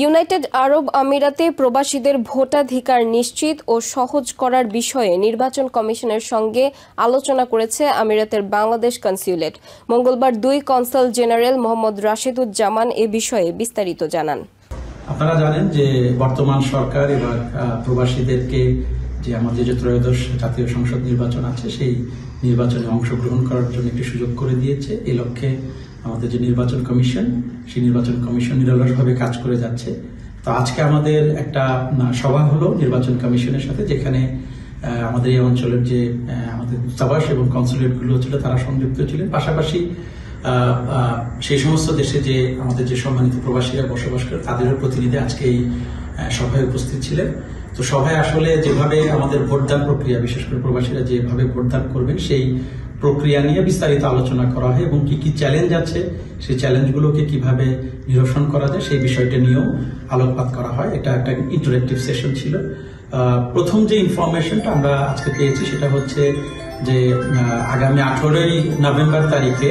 United আরব আমিরাতে প্রবাসীদের ভোটাধিকার নিশ্চিত ও সহজ করার বিষয়ে নির্বাচন কমিশনের সঙ্গে আলোচনা করেছে আমিরাতের বাংলাদেশ কনস্যুলেট। মঙ্গলবার ২ কনসাল জেনারেল মোহাম্মদ রাশেদুজ্জামান এ বিষয়ে বিস্তারিত জানান। আপনারা জানেন যে বর্তমান সরকার এবার প্রবাসীদেরকে যে আমাদের যে ত্রয়োদশ জাতীয় সংসদ নির্বাচন আছে সেই নির্বাচনে অংশগ্রহণ করার জন্য একটি সুযোগ করে দিয়েছে। এই লক্ষ্যে আমাদের যে নির্বাচন কমিশন সেই নির্বাচন কমিশন নিরলসভাবে কাজ করে যাচ্ছে। তো আজকে আমাদের একটা সভা হলো নির্বাচন কমিশনের সাথে, যেখানে আমাদের এই অঞ্চলের যে আমাদের দূতাবাস এবং কনসুলেটগুলো ছিল তারা সংযুক্ত ছিলেন। পাশাপাশি সেই সমস্ত দেশে যে আমাদের যে সম্মানিত প্রবাসীরা বসবাস করে তাদেরও প্রতিনিধি আজকে এই সভায় উপস্থিত ছিলেন। তো সভায় আসলে যেভাবে আমাদের ভোটদান প্রক্রিয়া, বিশেষ করে প্রবাসীরা যেভাবে ভোটদান করবেন সেই প্রক্রিয়া নিয়ে বিস্তারিত আলোচনা করা হয় এবং কি কি চ্যালেঞ্জ আছে সেই চ্যালেঞ্জগুলোকে কিভাবে নিরসন করা যায় সেই বিষয়টা নিয়েও আলোকপাত করা হয়। এটা একটা ইন্টারেক্টিভ সেশন ছিল। প্রথম যে ইনফরমেশনটা আমরা আজকে পেয়েছি সেটা হচ্ছে যে আগামী 18ই নভেম্বর তারিখে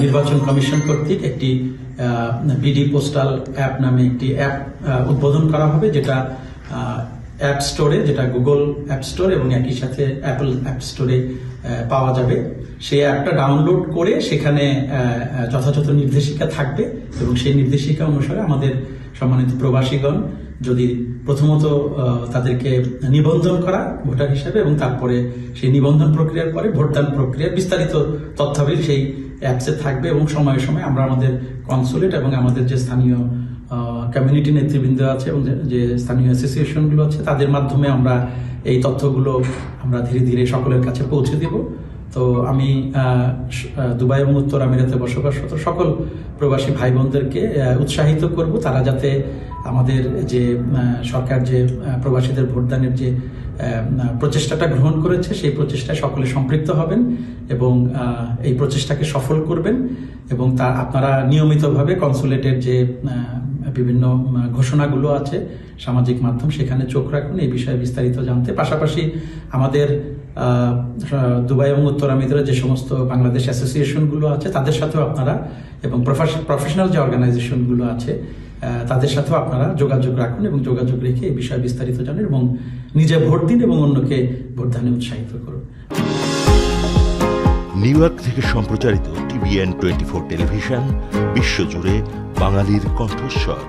নির্বাচন কমিশন কর্তৃক একটি বিডি পোস্টাল অ্যাপ নামে একটি অ্যাপ উদ্বোধন করা হবে, যেটা অ্যাপ স্টোরে, যেটা গুগল অ্যাপ স্টোর এবং একই সাথে অ্যাপল অ্যাপ স্টোরে পাওয়া যাবে। সেই অ্যাপটা ডাউনলোড করে সেখানে যথাযথ নির্দেশিকা থাকবে এবং সেই নির্দেশিকা অনুসারে আমাদের সম্মানিত প্রবাসীগণ যদি প্রথমত তাদেরকে নিবন্ধন করা ভোটার হিসেবে এবং তারপরে সেই নিবন্ধন প্রক্রিয়ার পরে ভোটদান প্রক্রিয়া বিস্তারিত তথ্যাবলী সেই অ্যাপসে থাকবে এবং সময়ে সময়ে আমরা আমাদের কনসুলেট এবং আমাদের যে স্থানীয় কমিউনিটি নেতৃবৃন্দ আছে এবং যে স্থানীয় অ্যাসোসিয়েশনগুলো আছে তাদের মাধ্যমে আমরা এই তথ্যগুলো আমরা ধীরে ধীরে সকলের কাছে পৌঁছে দেব। তো আমি দুবাই এবং উত্তর আমিরাতে বসবাসরত সকল প্রবাসী ভাই বোনদেরকে উৎসাহিত করব তারা যাতে আমাদের যে সরকার যে প্রবাসীদের ভোটদানের যে প্রচেষ্টাটা গ্রহণ করেছে সেই প্রচেষ্টায় সকলে সম্পৃক্ত হবেন এবং এই প্রচেষ্টাকে সফল করবেন এবং তা আপনারা নিয়মিতভাবে কনসুলেটের যে বিভিন্ন ঘোষণাগুলো আছে সামাজিক মাধ্যম সেখানে চোখ রাখুন এই বিষয়ে বিস্তারিত জানতে। পাশাপাশি আমাদের দুবাই এবং উত্তর আমিরাতে যে সমস্ত বাংলাদেশ অ্যাসোসিয়েশনগুলো আছে তাদের সাথেও আপনারা এবং প্রফেশনাল যে অর্গানাইজেশনগুলো আছে তাদের সাথেও আপনারা যোগাযোগ রাখুন এবং যোগাযোগ রেখে এই বিষয়ে বিস্তারিত জানেন এবং নিজে ভোট দিন এবং অন্যকে ভোটদানে উৎসাহিত করুন। নিউ ইয়র্ক থেকে সম্প্রচারিত TVN 24 টেলিভিশন বিশ্বজুড়ে বাঙালির কণ্ঠস্বর।